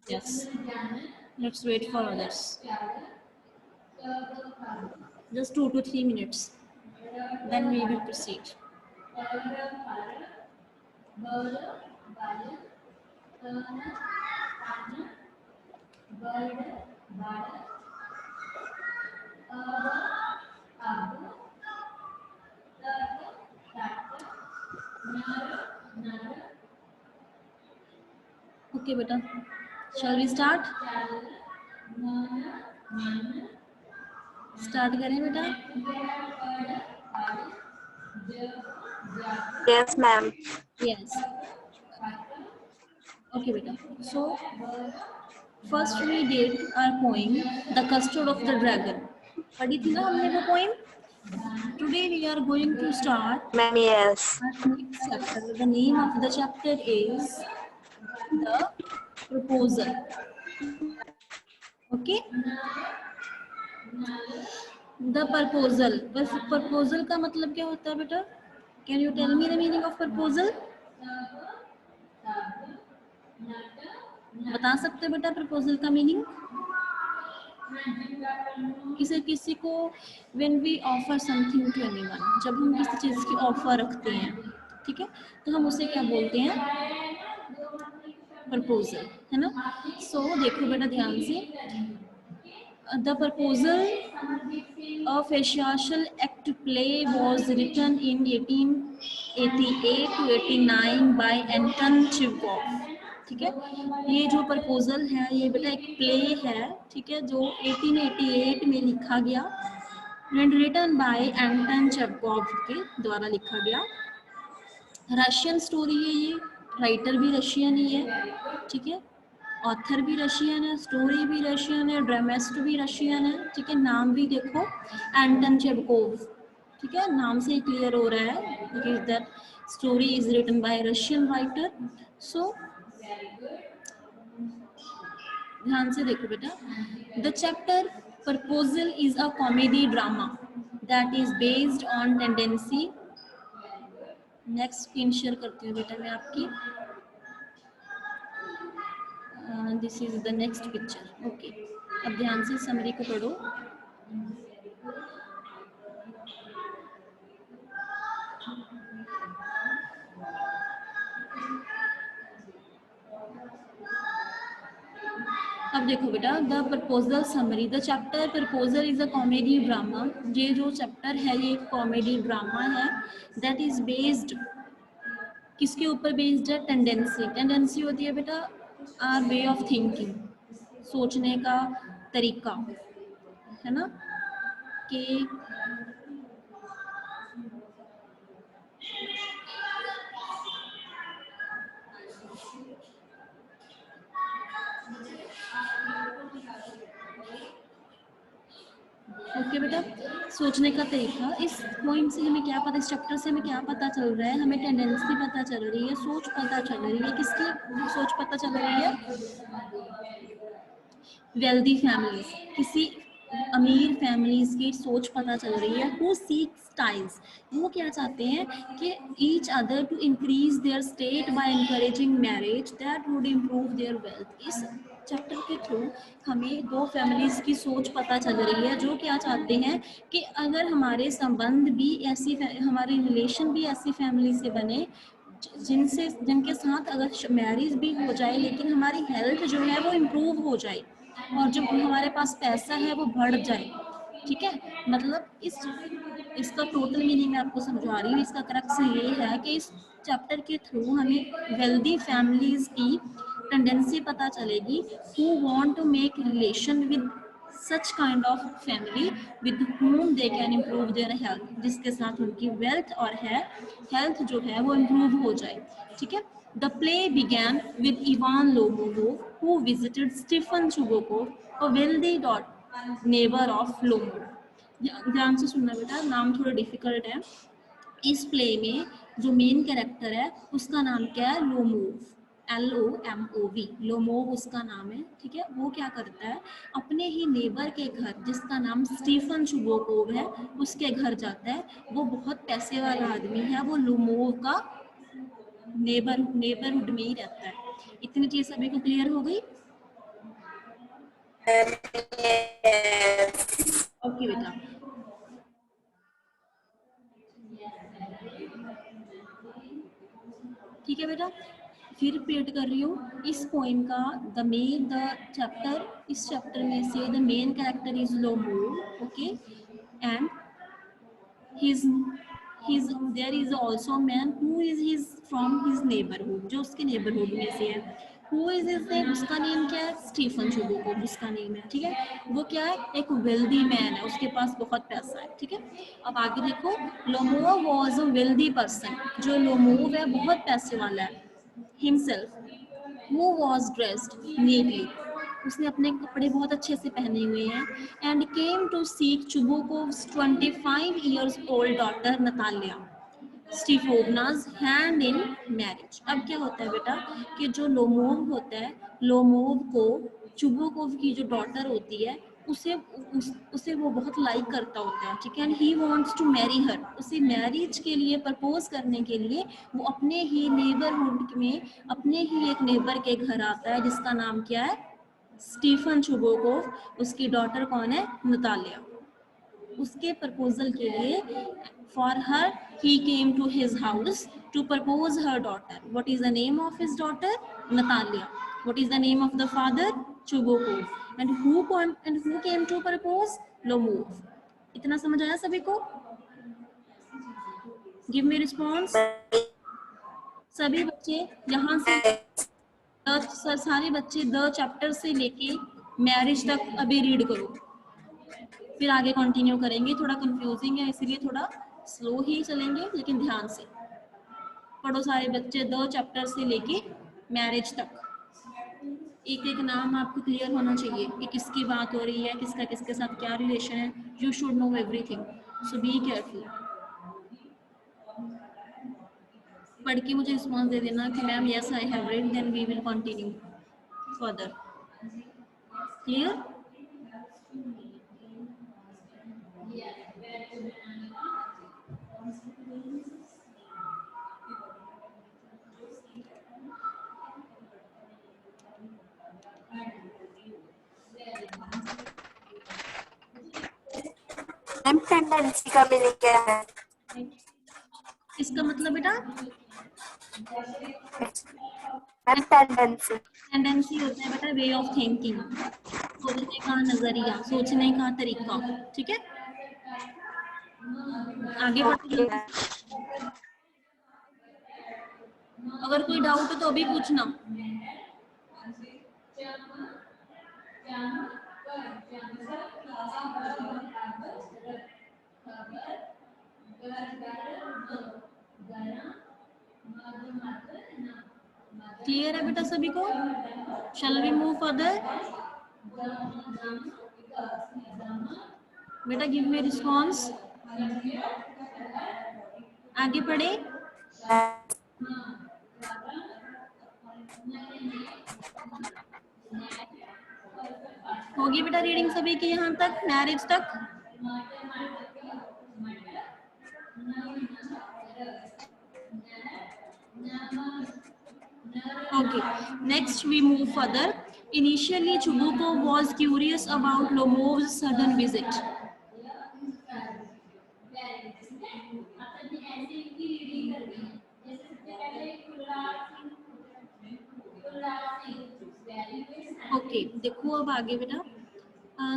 Yes. Let's wait for others. Just 2 to 3 minutes. Then we will proceed. Okay, beta. Shall we start? Start करें बेटा? Yes, ma'am. Yes. Okay, beta. So first we did our poem, The Custard of the Dragon. पढ़ी थी ना हमने वो poem? Today we are going to start Ma'am, yes. our next chapter. The name of the chapter is The Proposal. Okay? The proposal. Proposal का मतलब क्या होता है बेटा? Can you tell me the meaning of proposal? बता सकते हो बेटा proposal का meaning? किसी को when we offer something to anyone, जब हम किसी चीज़ की ऑफर रखते हैं, ठीक है, तो हम उसे क्या बोलते हैं? प्रपोजल, है ना? सो देखो बेटा ध्यान से, द प्रपोजल ऑफ एशियाशल act play was written in 1888 to 89 by Anton Chekhov. ठीक है, ये जो प्रपोजल है ये बेटा एक प्ले है, ठीक है, जो 1888 में लिखा गया and written by Anton Chekhov के द्वारा लिखा गया। रशियन स्टोरी है ये, राइटर भी रशियन ही है, ठीक है, ऑथर भी रशियन है, स्टोरी भी रशियन है, ड्रामेस्ट भी रशियन है, ठीक है, नाम भी देखो एंटन चेखोव, ठीक है, नाम से ही क्लियर हो रहा है because that story is written by Russian writer. So ध्यान से देखो बेटा, the chapter proposal is a comedy drama that is based on tendency. Next screen share करती हूँ बेटा मैं आपकी। This is the next picture. Okay, अब ध्यान से समरी को पढ़ो। अब देखो बेटा, the proposal summary, the chapter proposal is a comedy drama. ये जो चैप्टर है ये एक कॉमेडी ड्रामा है दैट इज बेस्ड, किसके ऊपर बेस्ड है? टेंडेंसी। टेंडेंसी होती है बेटा आर वे ऑफ थिंकिंग, सोचने का तरीका, है ना, कि ओके बेटा, सोचने का तरीका। इस पॉइंट से हमें क्या पता, इस चैप्टर से हमें क्या पता चल रहा है? हमें टेंडेंसी पता चल रही है, सोच पता चल रही है। किसकी सोच पता चल रही है? वेल्दी फैमिलीज, किसी अमीर फैमिलीज की सोच पता चल रही है। हु सीक स्टाइल्स, वो क्या चाहते हैं कि each other to increase their state by encouraging marriage that would improve their wealth. इस चैप्टर के थ्रू हमें दो फैमिलीज की सोच पता चल रही है जो क्या चाहते हैं कि अगर हमारे संबंध भी ऐसी, हमारे रिलेशन भी ऐसी फैमिली से बने जिनके साथ अगर मैरिज भी हो जाए लेकिन हमारी हेल्थ जो है वो इम्प्रूव हो जाए और जब हमारे पास पैसा है वो बढ़ जाए। ठीक है, मतलब इसका टोटल मीनिंग मैं आपको समझा रही हूँ। इसका क्रक्स ये है कि इस चैप्टर के थ्रू हमें वेल्दी फैमिलीज की टेंडेंसी पता चलेगी who want to make relation with such kind of family with whom they can improve their health, जिसके साथ उनकी वेल्थ और हेल्थ जो है वो इम्प्रूव हो जाए। ठीक है, the play began with Ivan Lomovov who visited Stephen Chugokov, a wealthy neighbour of Lomov. ध्यान से सुनना बेटा, नाम थोड़ा डिफिकल्ट है। इस प्ले में जो मेन कैरेक्टर है उसका नाम क्या है? लोमोव, LOMOV, लोमोव उसका नाम है। ठीक है, वो क्या करता है, अपने ही नेबर के घर जिसका नाम स्टीफन चुगोकोव है उसके घर जाता है। वो बहुत पैसे वाला आदमी है, वो लोमोव का नेबरहुड में ही रहता है। इतनी चीज सभी को क्लियर हो गई? ओके बेटा, ठीक है बेटा, फिर रिपीट कर रही हूँ इस पोएम का द चैप्टर, इस चैप्टर में से the main character is Lomo, okay, and his there is also a man who is his from his neighborhood, जो उसके neighborhood में से है. Who is his name? उसका नेम क्या है? स्टीफन चुबुकोव उसका नेम है, ठीक है. वो क्या है? एक वेल्दी मैन है, उसके पास बहुत पैसा है, ठीक है. अब आगे देखो, Lomov was a wealthy person, जो लोमोव है बहुत पैसे वाला है. Himself who was dressed neatly, उसने अपने कपड़े बहुत अच्छे से पहने हुए हैं. And came to seek Chubukov's 25 years old daughter Natalia Stefovna's hand in marriage. अब क्या होता है बेटा कि जो लोमोव होता है, लोमोव को चुबुकोव की जो डॉटर होती है उसे वो बहुत लाइक करता होता है, ठीक है. And he wants to marry her, उसे मैरिज के लिए प्रपोज करने के लिए वो अपने ही नेबरहुड में, अपने ही एक नेबर के घर आता है जिसका नाम क्या है? Stephen Chubukov. उसकी डॉटर कौन है? नतालिया. उसके प्रपोजल के लिए for her he came to his house to propose her daughter. What is the name of his daughter? Natalia. What is the name of the father? Chubukov. And who came to propose? Lomov. इतना समझ आया सभी को? Give me response. सभी बच्चे यहाँ से सारे बच्चे द चैप्टर से लेके मैरिज तक अभी रीड करो, फिर आगे कंटिन्यू करेंगे. थोड़ा कंफ्यूजिंग है इसलिए थोड़ा स्लो ही चलेंगे, लेकिन ध्यान से पढ़ो सारे बच्चे द चैप्टर से लेके मैरिज तक. एक एक नाम आपको क्लियर होना चाहिए कि किसकी बात हो रही है, किसका किसके साथ क्या रिलेशन है. You should know everything, so be careful. पढ़ के मुझे रिस्पॉन्स दे देना कि ma'am yes I have read, then we will continue further. Clear? Tendency का मीनिंग क्या है? इसका मतलब बेटा टेंडेंसी होता है बेटा वे ऑफ थिंकिंग, सोचने का नजरिया, सोचने का तरीका, ठीक है. आगे बढ़ते हैं. अगर कोई डाउट हो तो अभी पूछना. क्लियर है बेटा सभी को? Shall we move further? बेटा गिव मी रिस्पॉन्स. आगे पढ़े. होगी बेटा रीडिंग सभी की यहाँ तक, मैरिज तक? Okay, next we move further. Initially, Chubukov was curious about Lomov's sudden visit. Okay, देखो अब आगे बेटा.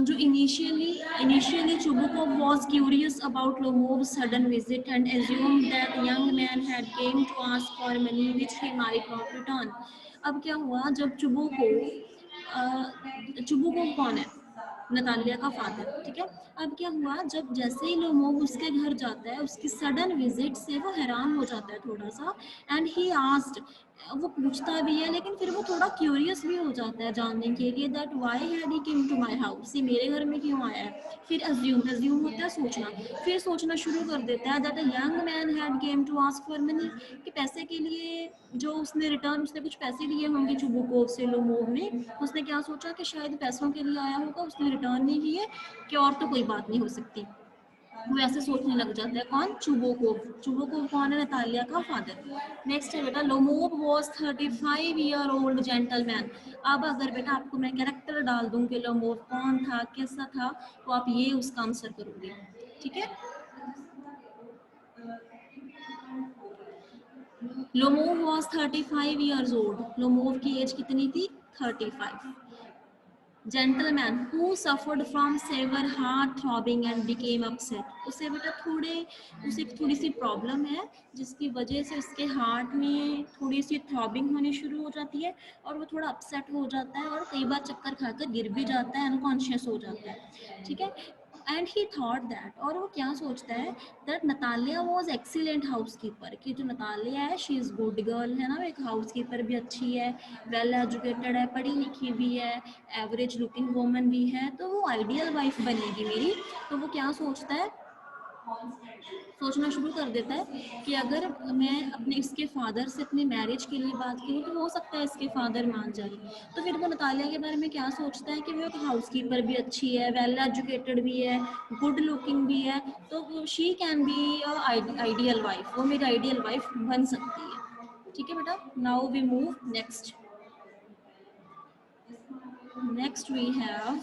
जो initially Chubukov was curious about Lomov's sudden visit and assumed that the young man had came to ask for money which he might not return. अब क्या हुआ जब Chubukov कौन है? नतालिया का फादर, ठीक है. अब क्या हुआ जब जैसे ही लोमोव उसके घर जाता है, उसकी सडन विजिट से वो हैरान हो जाता है थोड़ा सा. एंड ही आस्क्ड, वो पूछता भी है लेकिन फिर वो थोड़ा क्यूरियस भी हो जाता है जानने के लिए that why had he came to my house, ये मेरे घर में क्यों आया है. फिर अज्यूम होता है सोचना, फिर सोचना शुरू कर देता है that a young man had came to ask for money, कि पैसे के लिए जो उसने कुछ पैसे लिए होंगे चुबुकोव से लोमोव ने. उसने क्या सोचा कि शायद पैसों के लिए आया होगा, उसने रिटर्न नहीं किए, कि और तो कोई बात नहीं हो सकती. वो ऐसे सोचने लग जाता है। कौन? चुबोकोव। चुबोकोव कौन है? नतालिया का फादर। नेक्स्ट है बेटा, Lomov was 35 year old gentleman. अब अगर बेटा आपको मैं कैरेक्टर डाल दूं कि लोमोव कौन था, कैसा था, तो आप ये उसका आंसर करोगे, ठीक है। Lomov was 35 years old. Lomov की एज कितनी थी? 35। Gentleman who suffered from severe heart throbbing and became upset. उसे बेटा उसे थोड़ी सी प्रॉब्लम है, जिसकी वजह से उसके हार्ट में थोड़ी सी थ्रॉबिंग होनी शुरू हो जाती है और वो थोड़ा अपसेट हो जाता है और कई बार चक्कर खाकर गिर भी जाता है, अनकॉन्शियस हो जाता है, ठीक है। एंड ही थॉट दैट, और वो क्या सोचता है, that Natalia was excellent house keeper, कि जो नतालिया है शी इज़ गुड गर्ल है ना, एक हाउस कीपर भी अच्छी है, वेल एजुकेटेड है, पढ़ी लिखी भी है, एवरेज लुकिंग वुमन भी है, तो वो आइडियल वाइफ बनेगी मेरी। तो वो क्या सोचता है, सोचना शुरू कर देता है कि अगर मैं अपने इसके फादर से अपनी मैरिज के लिए बात करूँ तो हो सकता है इसके फादर मान जाए। तो फिर वो नतालिया के बारे में क्या सोचता है कि वो एक हाउस कीपर भी अच्छी है, वेल एजुकेटेड भी है, गुड लुकिंग भी है, तो she can be ideal wife, वो मेरी आइडियल वाइफ बन सकती है, ठीक है बेटा। Now we move next. Next we have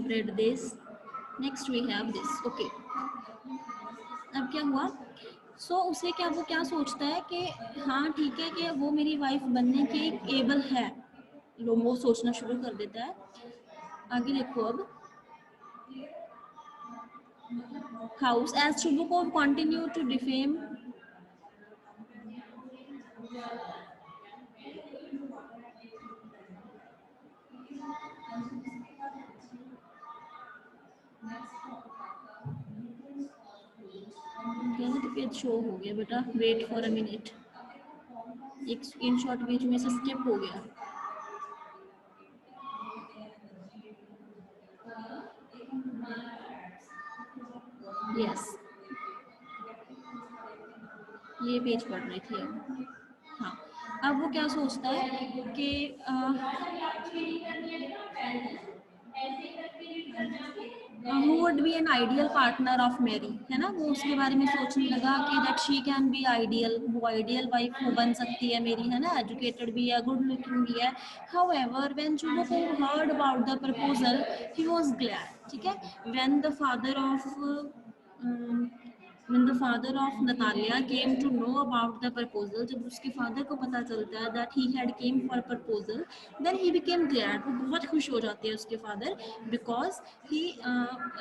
read this, next we have this, okay। अब क्या हुआ, उसे क्या, वो क्या सोचता है कि हाँ ठीक है कि वो मेरी वाइफ बनने के एबल है, वो सोचना शुरू कर देता है। आगे देखो अब, house as Chubukov continue to defame, तो पेज शो हो गया बेटा, वेट फॉर अ मिनट, एक स्क्रीनशॉट बीच में से स्किप हो गया। यस, ये पेज पढ़ रही थी अब। हाँ, अब वो क्या सोचता है कि who would be an ideal partner of marry, है ना, वो उसके बारे में सोचने लगा कि that she can be ideal, वो आइडियल वाइफ वो बन सकती है मेरी, है ना, एजुकेटेड भी है, गुड लुकिंग भी है। However when Chubukov heard about the proposal he was glad, ठीक है। When the father of when the father of Natalia came to know about the proposal, जब उसके फादर को पता चलता है that he had came for a proposal, then he became glad, वो बहुत खुश हो जाते हैं उसके father, because he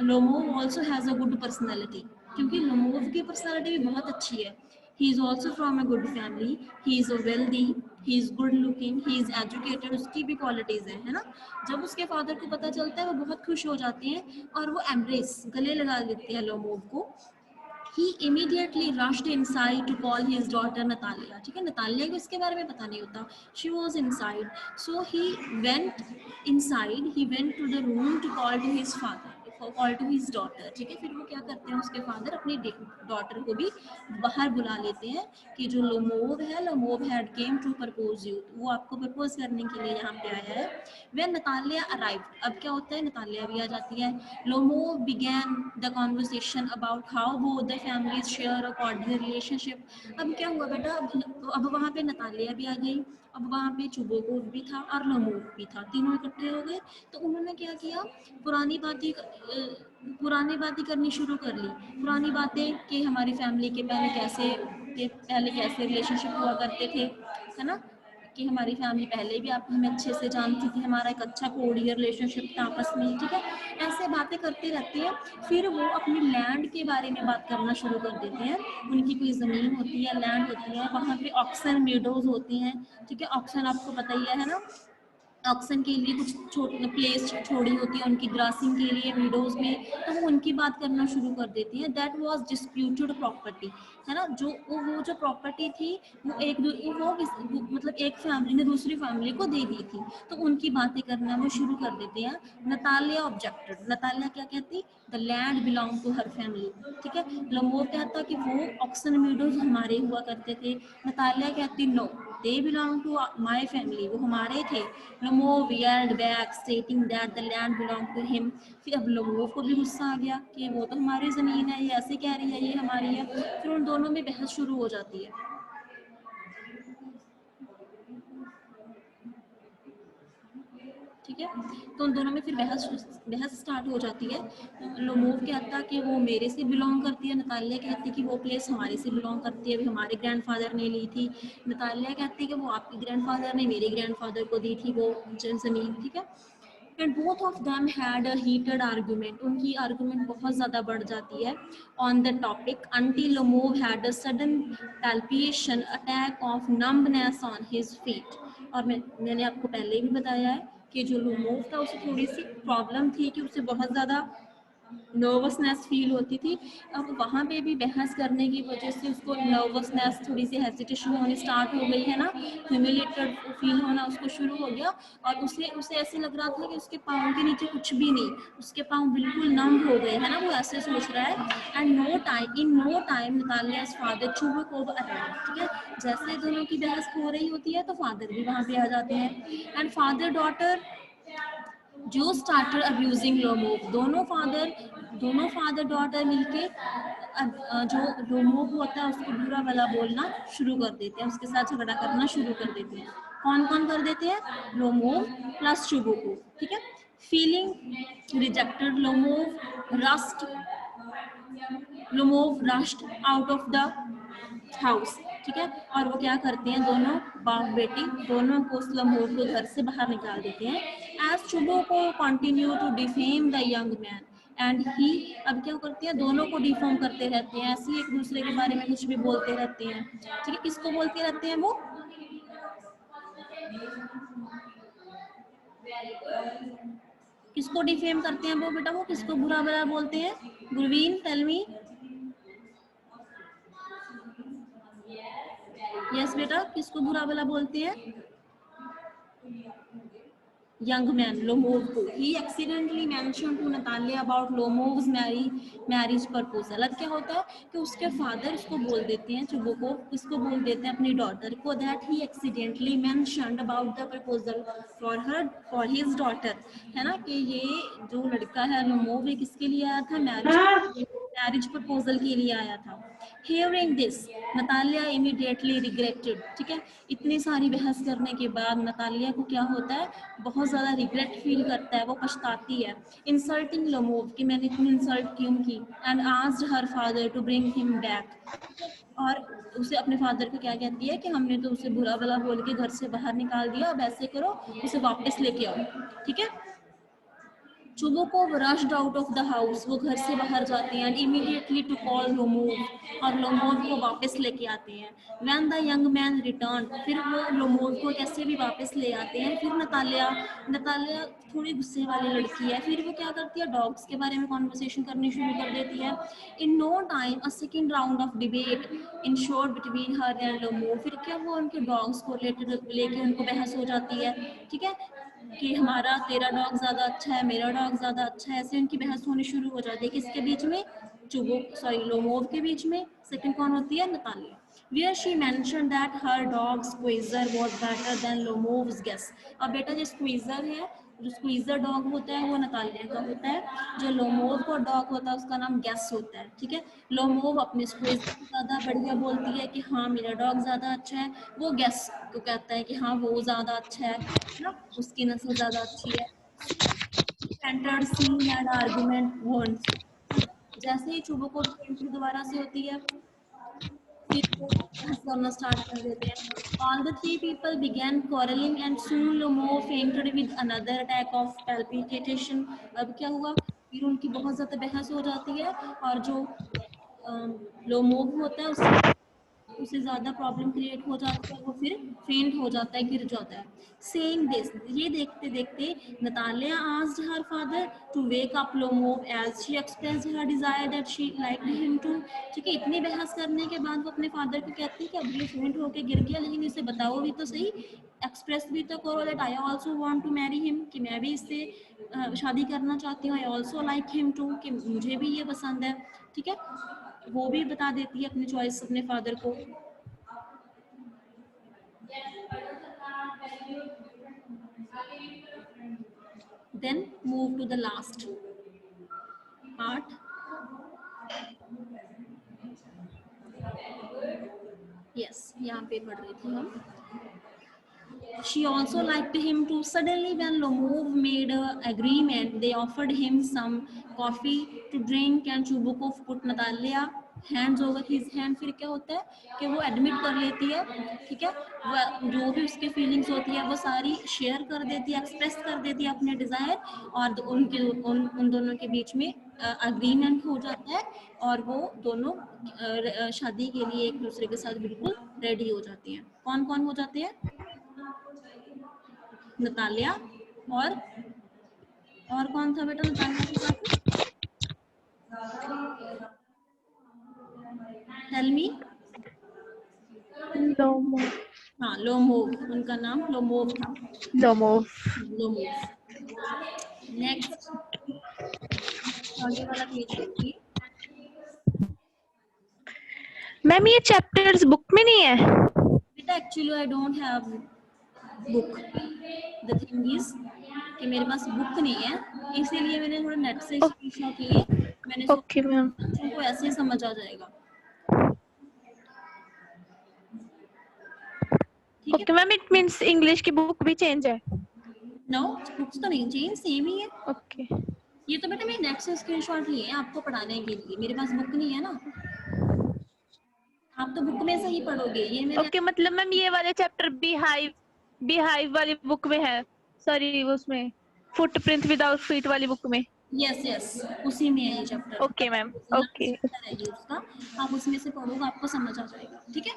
Lomov also has a good personality, क्योंकि लोमोव की पर्सनालिटी भी बहुत अच्छी है। He is also from a good family, he is a wealthy, he is good looking, he is educated, उसकी भी क्वालिटीज है ना। जब उसके फादर को पता चलता है वो बहुत खुश हो जाते हैं और वो एम्ब्रेस, गले लगा लेते हैं लोमोव को। He immediately rushed inside to call his daughter Natalia, ठीक है, नतालिया को इसके बारे में पता नहीं होता, she was inside, so he went inside, he went to the room to call to his father, call to his daughter, ठीक है। फिर वो क्या करते हैं, उसके फादर अपनी डॉटर को भी बाहर बुला लेते हैं कि जो लोमोव है, Lomov had came to propose you, वो आपको प्रपोज करने के लिए यहाँ पे आया है। व्हेन नतालिया अराइव्ड, अब क्या होता है, नतालिया भी आ जाती है। Lomov began the conversation about how both the families share a cordial relationship. अब क्या हुआ बेटा, अब वहाँ पे नतालिया भी आ गई, अब वहाँ पे चुबोकोव भी था और लोमोव भी था, तीनों इकट्ठे हो गए। तो उन्होंने क्या किया, पुरानी बातें करनी शुरू कर ली, पुरानी बातें कि हमारी फैमिली के पहले कैसे रिलेशनशिप हुआ करते थे, है ना, कि हमारी फैमिली पहले भी आप हमें अच्छे से जानती थी, हमारा एक अच्छा कोडियर रिलेशनशिप था आपस में, ठीक है। ऐसे बातें करते रहते हैं। फिर वो अपनी लैंड के बारे में बात करना शुरू कर देते हैं। उनकी कोई ज़मीन होती है, लैंड होती है, वहाँ पे ऑक्सन मीडोज होती हैं, ठीक है, ऑक्सन आपको पता ही है ना, ऑक्सन के लिए कुछ प्लेस छोड़ी होती है उनकी ग्रासिंग के लिए विडोज में, तो वो उनकी बात करना शुरू कर देती है। दैट वाज डिस्प्यूटेड प्रॉपर्टी, है ना, जो वो जो प्रॉपर्टी थी वो मतलब एक फैमिली ने दूसरी फैमिली को दे दी थी, तो उनकी बातें करना वो शुरू कर देते हैं। नतालिया ऑब्जेक्टेड, नतालिया क्या कहती, the land belong to her family, ठीक है। लम्बो कहता कि वो ऑक्सन मीडोज हमारे हुआ करते थे। नतालिया कहती no, they belong to my family, वो हमारे थे। Lomov yelled back stating that the land belonged to him। फिर अब लोमोव को भी गुस्सा आ गया कि वो तो हमारी ज़मीन है, ये ऐसे कह रही है, ये हमारी है। फिर उन दोनों में बहस शुरू हो जाती है, ठीक है। तो उन दोनों में फिर बहस स्टार्ट हो जाती है। लोमोव कहता कि वो मेरे से बिलोंग करती है, नतालिया कहती कि वो प्लेस हमारे से बिलोंग करती है, अभी हमारे ग्रैंडफादर ने ली थी। नतालिया कहती कि वो आपके ग्रैंडफादर ने मेरे ग्रैंडफादर को दी थी वो ज़मीन, ठीक है। And both of them had a heated argument, उनकी आर्गुमेंट बहुत ज़्यादा बढ़ जाती है on the topic, until Lomov had a sudden palpitation attack of numbness on his feet. और मैंने आपको पहले भी बताया है कि जो लोमोव था उसे थोड़ी सी प्रॉब्लम थी कि उसे बहुत ज़्यादा नर्वसनेस फील होती थी। अब वहाँ पे भी बहस करने की वजह से उसको नर्वसनेस, थोड़ी सी हेजिटेशन होनी स्टार्ट हो गई, है ना, ह्यूमिलेटेड फील होना उसको शुरू हो गया। और उसे उसे ऐसे लग रहा था कि उसके पाँव के नीचे कुछ भी नहीं, उसके पाँव बिल्कुल नम हो गए, है ना, वो ऐसे सोच रहा है। And no time Natalia's father Chubukov arrived, ठीक है। जैसे दोनों की बहस हो रही होती है तो फादर भी वहाँ पे आ जाते हैं। एंड फादर डॉटर जो स्टार्टर अब्यूजिंग लोमोव, दोनों फादर डॉटर मिलके जो लोमोव होता है उसको बुरा भला बोलना शुरू कर देते हैं, उसके साथ झगड़ा करना शुरू कर देते हैं। कौन कौन कर देते हैं, लोमोव प्लस चुबुको, ठीक है। Feeling rejected Lomov rushed out of the house, ठीक है। और वो क्या करते हैं, दोनों बाप बेटी दोनों को लोमोव को घर से बाहर निकाल देते हैं। As Chubukov continue to defame the young man and he, अब क्या करते हैं, दोनों को डिफॉर्म करते रहते हैं, ऐसे ही एक दूसरे के बारे में कुछ भी बोलते रहते हैं, ठीक है। किसको बोलते रहते हैं वो, किसको डिफेम करते हैं वो बेटा, वो किसको बुरा भला बोलते हैं, गुरवीन टेल मी। यस बेटा, किसको बुरा भला बोलते हैं, young man Lomov को। He accidentally mentioned to Natalia about Lomov's marriage proposal। अब क्या होता है कि उसके फादर उसको बोल देते हैं, चुबुको इसको बोल देते हैं अपनी डॉटर को, that he accidentally mentioned about the proposal for his daughter, है ना, कि ये जो लड़का है लोमोव ये किसके लिए आया था, मैरिज प्रपोजल के लिए आया था। Hearing this, Natalia immediately regretted, ठीक है। इतनी सारी बहस करने के बाद नतालिया को क्या होता है, बहुत ज़्यादा रिग्रेट फील करता है, वो पछताती है। इंसल्टिंग लोमोव, कि मैंने इतनी इंसल्ट क्यों की। And asked her father to bring him back, और उसे अपने फादर को क्या कहती है कि हमने तो उसे बुरा भला बोल के घर से बाहर निकाल दिया, अब ऐसे करो उसे वापस लेके आओ, ठीक है। Chubukov rushed out of the house, वो घर से बाहर जाते हैं। इमीडिएटली टू कॉल लोमोव, और लोमोव को वापस लेके आते हैं। When the young man return, फिर वो लोमोव को कैसे भी वापस ले आते हैं। फिर नतालिया थोड़ी गुस्से वाली लड़की है, फिर वो क्या करती है, डॉग्स के बारे में कॉन्वर्सेशन करनी शुरू कर देती है। In no time a second round of debate in short between her and Lomov, फिर क्या वो उनके डॉग्स को लेके उनको बहस हो जाती है, ठीक है, कि हमारा तेरा डॉग ज़्यादा अच्छा है, मेरा डॉग ज़्यादा अच्छा है, ऐसे उनकी बहस होनी शुरू हो जाती है। किसके बीच में, लोमोव के बीच में। सेकंड कौन होती है, Natalia. Where she mentioned that her dog Squeezer was better than Lomov's guess। अब बेटा जो स्क्वीजर है, जो स्क्वीजर डॉग होता है वो नतालिया का होता है, जो लोमोव का डॉग होता है उसका नाम गैस होता है, ठीक है। लोमोव अपने स्क्वीजर को ज़्यादा बढ़िया बोलती है कि हाँ मेरा डॉग ज़्यादा अच्छा है, वो गैस को कहता है कि हाँ वो ज़्यादा अच्छा है ना, उसकी नस्ल ज़्यादा अच्छी है। Centred scene and argument wants, जैसे ही चुबो को एंट्री दोबारा से होती है, फिर वो बहस करना स्टार्ट कर देते हैं। All the three people began quarreling and soon Lomo fainted with another attack of palpitation। अब क्या हुआ, फिर उनकी बहुत ज़्यादा बहस हो जाती है, और जो लोमोव होता है उससे उसे ज़्यादा प्रॉब्लम क्रिएट हो जाती है, वो फिर फेंट हो जाता है, गिर जाता है। सेइंग दिस, ये देखते देखते Natalia asked her father to wake up Lomov as she expressed her desire that she like him too. ठीक है, इतनी बहस करने के बाद वो अपने फादर को कहती है कि अब ये फेंट होके गिर गया, लेकिन इसे बताओ भी तो सही, एक्सप्रेस भी तो करो that I also want to marry him, कि मैं भी इससे शादी करना चाहती हूँ। I also like him too, कि मुझे भी ये पसंद है। ठीक है, वो भी बता देती है अपनी चॉइस अपने फादर को। Then move to the last part. Yes, यहाँ पे पढ़ रही थी हम। She also liked him too. Suddenly, when Lomov made an agreement, they offered him some coffee to drink and Chubukov put Natalia hands over his hand. फिर क्या होता है कि वो एडमिट कर लेती है, ठीक है, वो जो भी उसकी फीलिंग्स होती है वो सारी शेयर कर देती है, एक्सप्रेस कर देती है अपने डिज़ायर, और उन दोनों के बीच में अग्रीमेंट हो जाता है, और वो दोनों शादी के लिए एक दूसरे के साथ बिल्कुल रेडी हो जाती हैं। कौन कौन हो जाते हैं? नतालिया और कौन था बेटा नतालिया के साथ? Tell me. लोमोव। हाँ, लोमोव, उनका नाम लोमोव था। लोमोव। नेक्स्ट, आगे वाला पेज देखिए। मैम ये चैप्टर्स बुक में नहीं है? बेटा actually I don't have book. The thing is कि मेरे पास बुक नहीं है, इसीलिए मैंने थोड़ा नेट से स्क्रीनशॉट लिए। मैंने ओके मैम। बच्चों को ऐसे ही समझ आ जाएगा। Okay ma'am, it means English की बुक भी चेंज है? नो, बुक्स तो नहीं चेंज, सेम ही है। ओके। ये तो बेटा मैं नेट से स्क्रीनशॉट लिए हैं आपको पढ़ाने के लिए, मेरे पास बुक नहीं है ना, आप तो बुक में से ही पढ़ोगे। ये मेरे ओके, मतलब मैम ये वाले चैप्टर बिहाइव वाली बुक में है, सॉरी उसमें फुटप्रिंट विदाउट फीट वाली बुक में। यस, उसी में है ये चैप्टर। ओके मैम, ओके है ये उसका, आप उसमें से पढ़ोगे, आपको समझ आ जाएगा। ठीक है,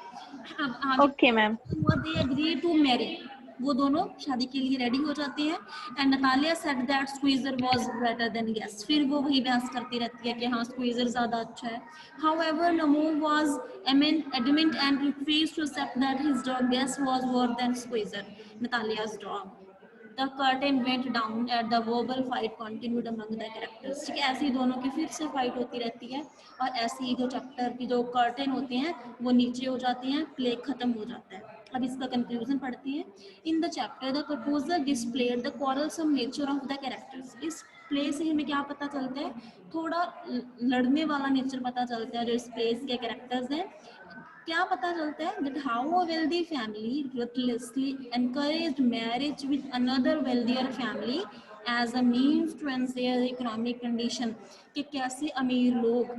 अब आगे okay ma'am. They agree to marry, वो दोनों शादी के लिए रेडी हो जाते हैं। And Natalia said that squeezer was better than guest, फिर वो वही बहस करती रहती है कि हाँ स्क्वीजर ज्यादा अच्छा है। However Lomov was adamant and refused to accept that his dog guest was worse than squeezer, Natalia's dog. The curtain went down at the verbal fight continued among the characters। ठीक है, ऐसे ही दोनों की फिर से फाइट होती रहती है, और ऐसे ही जो चैप्टर की जो कर्टेन होते हैं वो नीचे हो जाते हैं, प्ले खत्म हो जाता है। अब इसका कंक्लूजन पढ़ते हैं। In the chapter the proposal displayed the quarrelsome nature of the characters. इस प्ले से हमें क्या पता चलता है? थोड़ा लड़ने वाला नेचर पता चलता है जो इस प्ले के कैरेक्टर्स हैं। क्या पता चलता है? that how a wealthy family ruthlessly encouraged marriage with another wealthier family as a means to enhance their economic condition। कि कैसे अमीर लोग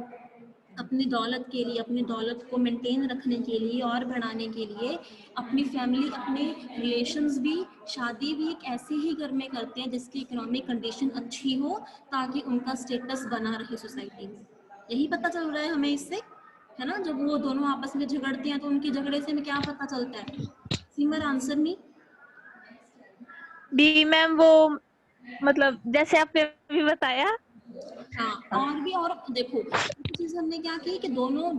अपनी दौलत के लिए, अपनी दौलत को मेंटेन रखने के लिए और बढ़ाने के लिए अपनी फैमिली, अपने रिलेशंस भी, शादी भी एक ऐसे ही घर में करते हैं जिसकी इकोनॉमिक कंडीशन अच्छी हो, ताकि उनका स्टेटस बना रहे सोसाइटी में। यही पता चल रहा है हमें इससे, है ना? जब वो दोनों आपस में झगड़ते हैं तो उनके झगड़े से हमें क्या पता चलता है? सिमर आंसर मी। डी मैम, वो मतलब जैसे आपने अभी बताया। हाँ, और देखो चीज हमने क्या की कि दोनों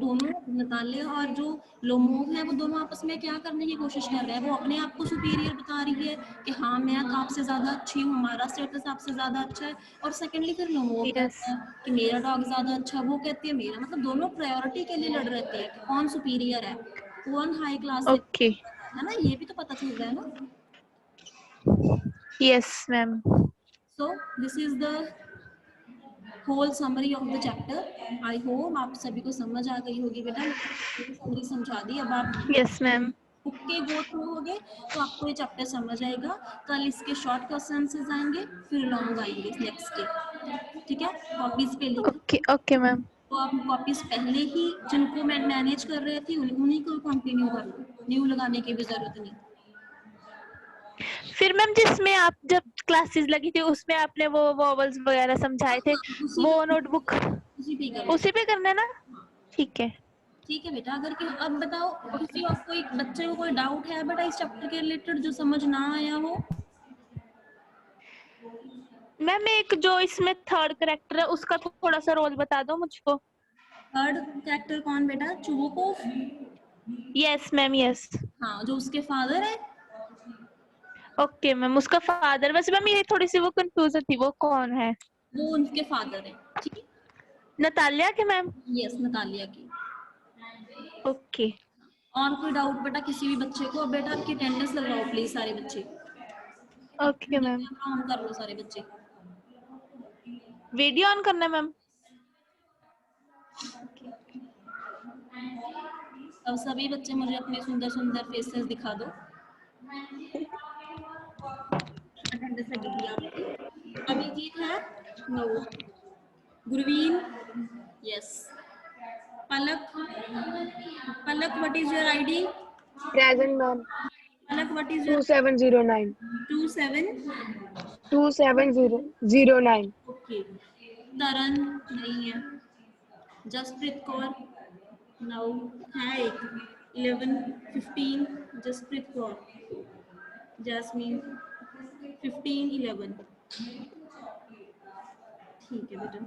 नतालिया और जो लोमोव है वो दोनों आपस में क्या करने की कोशिश कर रहे हैं? वो अपने आप को सुपीरियर बता रही है कि हाँ मैं आपसे ज्यादा अच्छी हूँ, हमारा स्टेटस आपसे ज्यादा अच्छा है। और सेकेंडली फिर लोमोव कहता है कि मेरा डॉग ज्यादा अच्छा, वो कहती है मेरा। मतलब दोनों प्रायोरिटी के लिए लड़ रहे हैं कि कौन सुपीरियर है, कौन हाई क्लास ओके, है ना? ये भी तो पता चल रहा है ना। Yes ma'am. So this is the whole summary of the chapter. I hope आप सभी को समझ आ गई होगी बेटा, समरी समझा दी। अब आप यस मैम। बुक के गो थ्रू होगे तो आपको ये चैप्टर समझ आएगा। कल इसके शॉर्ट क्वेश्चन आएंगे, फिर लॉन्ग आएंगे नेक्स्ट डे। ठीक है, कॉपीज पे लिख, ओके ओके मैम। तो आप कॉपीज पहले ही जिनको मैं मैनेज कर रहे थे उन्हीं को कंटिन्यू कर लो, न्यू लगाने की भी जरूरत नहीं। फिर मैम जिसमें आप जब क्लासेस लगी थी उसमें आपने वो वॉवल्स वगैरह समझाए थे, वो नोटबुक उसी पे करो। उसी पे करना है ना? ठीक है। ठीक है बेटा, अगर कि अब बताओ किसी और कोई बच्चे को कोई डाउट है बेटा इस चैप्टर के रिलेटेड जो समझ ना आया हो? मैम एक जो इसमें थर्ड करेक्टर है उसका थोड़ा सा रोल बता दो मुझको। थर्ड कैरेक्टर कौन बेटा? चुबुकोफ। Yes ma'am yes. हाँ, जो उसके फादर है। ओके मैम, उसका फादर, वैसे मैम ये थोड़ी सी वो कंफ्यूजन थी, वो कौन है? वो उनके फादर है, ठीक है। नतालिया के मैम? यस, नतालिया की। ओके। और कोई डाउट बेटा किसी भी बच्चे को? अब बेटा आपकी अटेंडेंस लगवाओ प्लीज सारे बच्चे। Okay ma'am. कैमरा ऑन कर लो सारे बच्चे। वीडियो ऑन करना है मैम? अब सभी बच्चे मुझे अपने सुंदर सुंदर फेसेस दिखा दो। अटेंडेंस लगेगी आपकी। अभिजीत है? No. Gurveen? Yes. Palak? Palak what is your ID? Present ma'am. Palak what is your 2709. 27? 27009. Okay. Taran नहीं है। जसप्रीत कौर? नो। है एक। 11 15 जसप्रीत कौर। जैस्मीन? 15 11। ठीक है बेटा।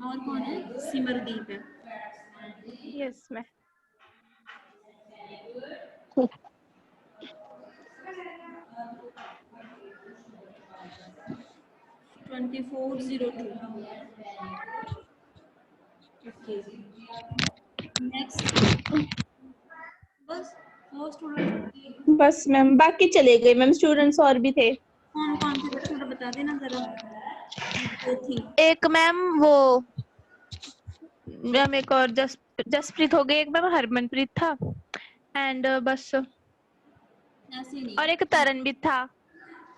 और कौन है? सिमरदीप है। Yes ma'am. 2402। ओके। नेक्स्ट। बस 4 स्टूडेंट। बस मैम, बाकी चले गए मैम, स्टूडेंट्स और भी थे। कौन कौन थे बेटा थोड़ा बता देना जरा। दो थी। एक मैम वो मैम, एक और जसप्रीत हो गई, एक मैम हरमनप्रीत था, एंड बस। ऐसे नहीं, और एक तरन भी था।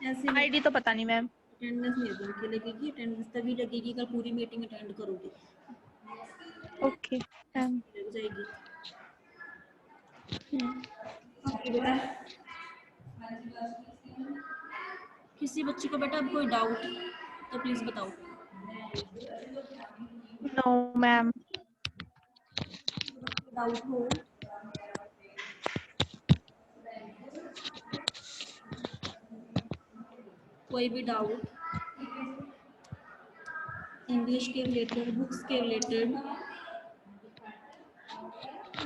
ऐसे नहीं। आईडी तो पता नहीं मैम। अटेंडेंस नहीं उनकी लगेगी। अटेंडेंस तभी लगेगी कल पूरी मीटिंग अटेंड करोगे। Okay ma'am. लग जाएगी। ओके बेटा। किसी बच्चे को बेटा अब कोई डाउट तो प्लीज बताओ। No ma'am. डाउट हो? कोई भी डाउट इंग्लिश के रिलेटेड, बुक्स के रिलेटेड?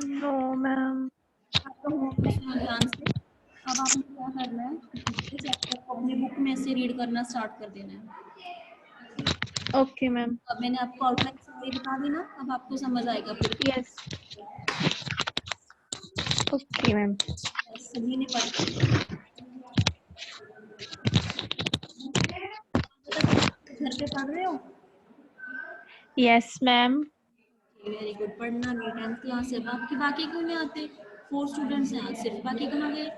No ma'am. आपका होमवर्क सुनो ध्यान से। अब आपने क्या करना है, ये चैप्टर को अपनी बुक में से रीड करना स्टार्ट कर देना है। Okay ma'am. अब मैंने आपको आउटलाइन समरी बता दी ना, अब आपको समझ आएगा फिर। यस। Okay ma'am. सभी ने पढ़ घर पे पढ़ रहे हो? Yes ma'am. Very good. पढ़ना नहीं। 10th क्लास है आपकी। बाकी क्यों नहीं आते? 4 स्टूडेंट्स हैं आज सिर्फ, बाकी कहाँ गए?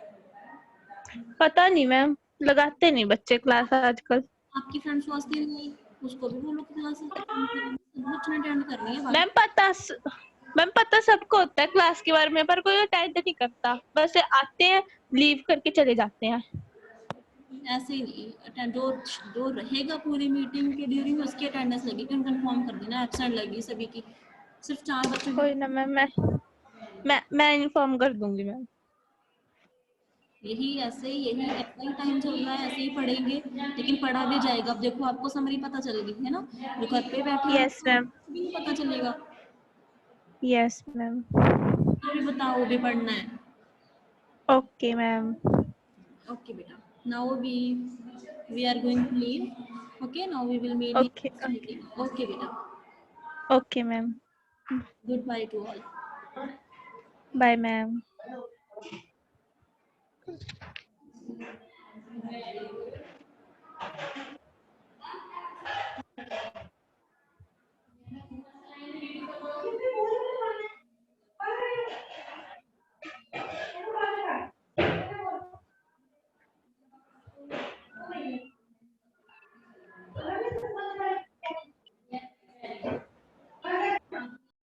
पता नहीं मैम, लगाते नहीं बच्चे क्लास आजकल। आपकी फ्रेंड स्वास्थ्य नहीं आई, उसको भी बोलो कि क्लास अटेंड करें। बच्चों ने अटेंड करनी है मैम बाकी। मैम पता सबको होता है क्लास के बारे में, पर कोई अटेंड नहीं करता, बस आते हैं, लीव करके चले जाते हैं। ऐसे ही नहीं अटेंड, जो जो रहेगा पूरी मीटिंग के ड्यूरिंग उसकी अटेंडेंस लगेगी। कंफर्म कर देना एब्सेंट लगी सभी की। सिर्फ 4 बच्चों की। कोई ना मैम, मैं इन्फॉर्म कर दूंगी मैम। यही ऐसे ही टाइम चल रहा है, ऐसे ही पढ़ेंगे लेकिन पढ़ा भी जाएगा। अब देखो आपको समरी पता चल गई है ना, जो घर पे बैठे हैं यस मैम। भी नहीं पता चलेगा। Yes ma'am. ये भी बताओ, वो भी पढ़ना है। Okay ma'am. ओके बेटा। Now we are going to leave. Okay, now we will meet okay. Next meeting. Okay बेटा। Okay ma'am. Good bye to all. Bye ma'am.